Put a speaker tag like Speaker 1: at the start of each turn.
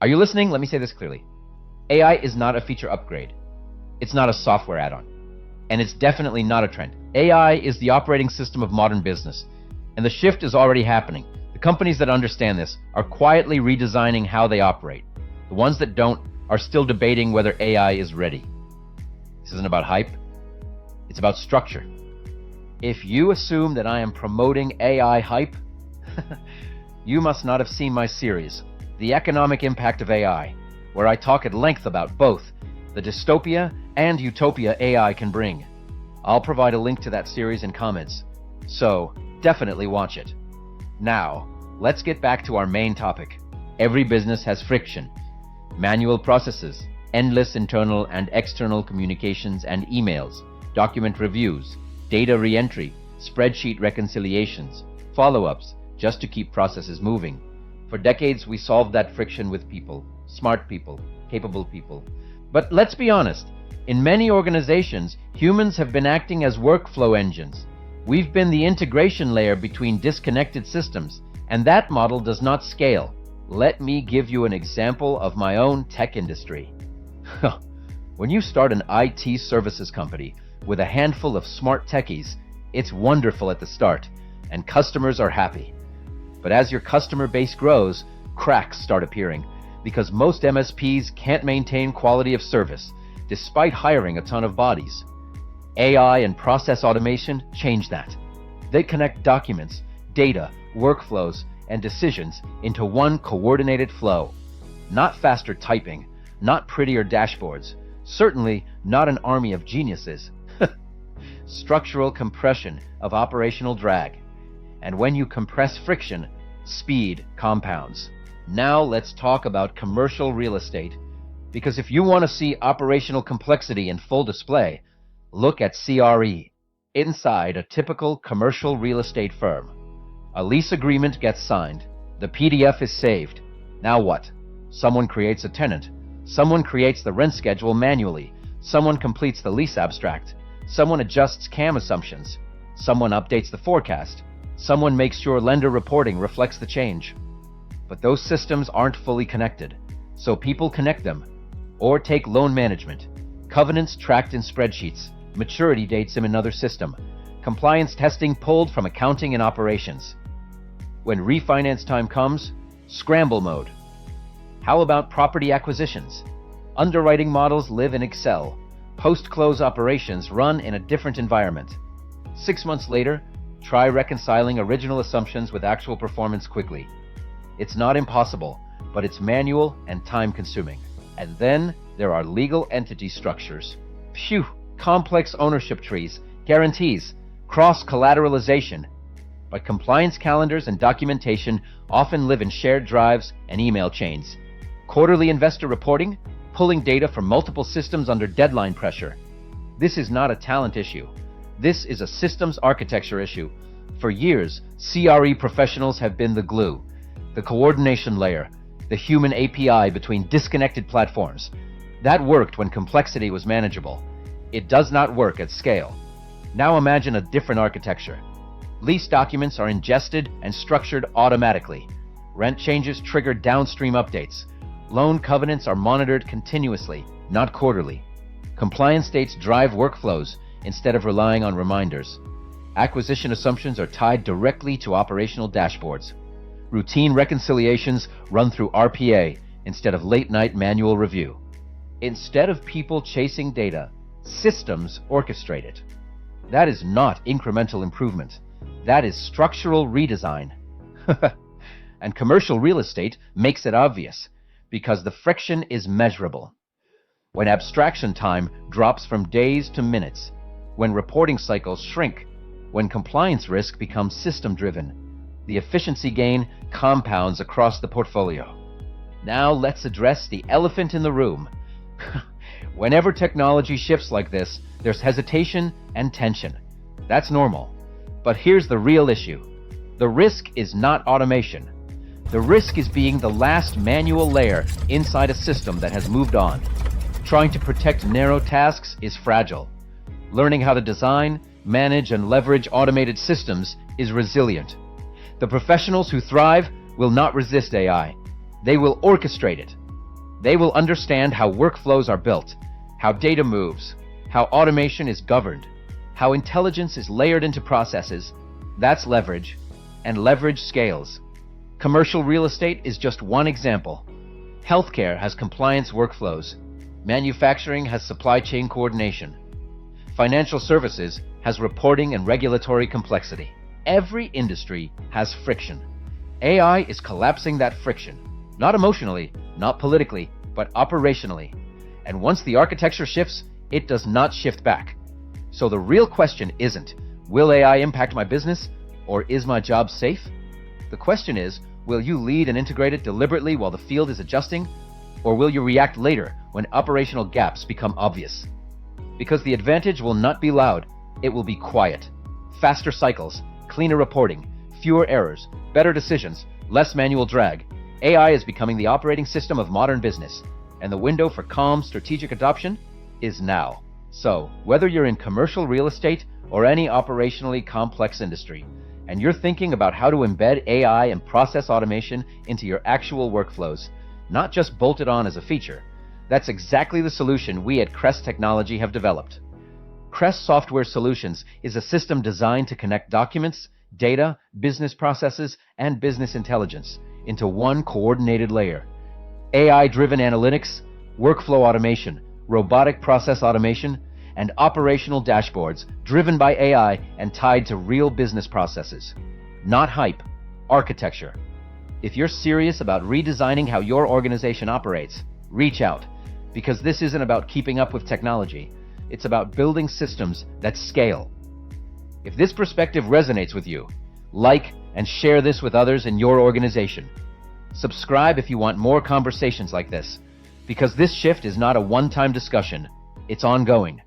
Speaker 1: Are you listening? Let me say this clearly. AI is not a feature upgrade. It's not a software add-on. And it's definitely not a trend. AI is the operating system of modern business. And the shift is already happening. The companies that understand this are quietly redesigning how they operate. The ones that don't are still debating whether AI is ready. This isn't about hype. It's about structure. If you assume that I am promoting AI hype, you must not have seen my series, The Economic Impact of AI, where I talk at length about both the dystopia and utopia AI can bring. I'll provide a link to that series in comments, so definitely watch it. Now, let's get back to our main topic. Every business has friction, manual processes, endless internal and external communications and emails, document reviews, data re-entry, spreadsheet reconciliations, follow-ups, just to keep processes moving. For decades, we solved that friction with people, smart people, capable people. But let's be honest, in many organizations, humans have been acting as workflow engines. We've been the integration layer between disconnected systems, and that model does not scale. Let me give you an example of my own tech industry. When you start an IT services company with a handful of smart techies, it's wonderful at the start, and customers are happy. But as your customer base grows, cracks start appearing, because most MSPs can't maintain quality of service, despite hiring a ton of bodies. AI and process automation change that. They connect documents, data, workflows, and decisions into one coordinated flow. Not faster typing, not prettier dashboards, certainly not an army of geniuses. Structural compression of operational drag. And when you compress friction, speed compounds. Now let's talk about commercial real estate, because if you want to see operational complexity in full display, look at CRE. Inside a typical commercial real estate firm, a lease agreement gets signed, the PDF is saved. Now what? Someone creates a tenant. Someone creates the rent schedule manually. Someone completes the lease abstract. Someone adjusts CAM assumptions. Someone updates the forecast. Someone makes sure lender reporting reflects the change. But those systems aren't fully connected, so people connect them. Or take loan management. Covenants tracked in spreadsheets, maturity dates in another system, compliance testing pulled from accounting and operations. When refinance time comes, scramble mode. How about property acquisitions? Underwriting models live in Excel. Post-close operations run in a different environment. 6 months later, try reconciling original assumptions with actual performance quickly. It's not impossible, but it's manual and time-consuming. And then there are legal entity structures. Phew! Complex ownership trees, guarantees, cross-collateralization. But compliance calendars and documentation often live in shared drives and email chains. Quarterly investor reporting, pulling data from multiple systems under deadline pressure. This is not a talent issue. This is a systems architecture issue. For years, CRE professionals have been the glue, the coordination layer, the human API between disconnected platforms. That worked when complexity was manageable. It does not work at scale. Now imagine a different architecture. Lease documents are ingested and structured automatically. Rent changes trigger downstream updates. Loan covenants are monitored continuously, not quarterly. Compliance dates drive workflows instead of relying on reminders. Acquisition assumptions are tied directly to operational dashboards. Routine reconciliations run through RPA instead of late-night manual review. Instead of people chasing data, systems orchestrate it. That is not incremental improvement. That is structural redesign. And commercial real estate makes it obvious, because the friction is measurable. When abstraction time drops from days to minutes, when reporting cycles shrink, when compliance risk becomes system-driven, the efficiency gain compounds across the portfolio. Now let's address the elephant in the room. Whenever technology shifts like this, there's hesitation and tension. That's normal. But here's the real issue. The risk is not automation. The risk is being the last manual layer inside a system that has moved on. Trying to protect narrow tasks is fragile. Learning how to design, manage, and leverage automated systems is resilient. The professionals who thrive will not resist AI. They will orchestrate it. They will understand how workflows are built, how data moves, how automation is governed, how intelligence is layered into processes. That's leverage, and leverage scales. Commercial real estate is just one example. Healthcare has compliance workflows. Manufacturing has supply chain coordination. Financial services has reporting and regulatory complexity. Every industry has friction. AI is collapsing that friction, not emotionally, not politically, but operationally. And once the architecture shifts, it does not shift back. So the real question isn't, will AI impact my business, or is my job safe? The question is, will you lead and integrate it deliberately while the field is adjusting, or will you react later when operational gaps become obvious? Because the advantage will not be loud, it will be quiet. Faster cycles, cleaner reporting, fewer errors, better decisions, less manual drag. AI is becoming the operating system of modern business, and the window for calm, strategic adoption is now. So, whether you're in commercial real estate or any operationally complex industry, and you're thinking about how to embed AI and process automation into your actual workflows, not just bolt it on as a feature, that's exactly the solution we at Crest Technology have developed. Crest Software Solutions is a system designed to connect documents, data, business processes, and business intelligence into one coordinated layer. AI-driven analytics, workflow automation, robotic process automation, and operational dashboards driven by AI and tied to real business processes. Not hype, architecture. If you're serious about redesigning how your organization operates, reach out, because this isn't about keeping up with technology. It's about building systems that scale. If this perspective resonates with you, like and share this with others in your organization. Subscribe if you want more conversations like this, because this shift is not a one-time discussion, it's ongoing.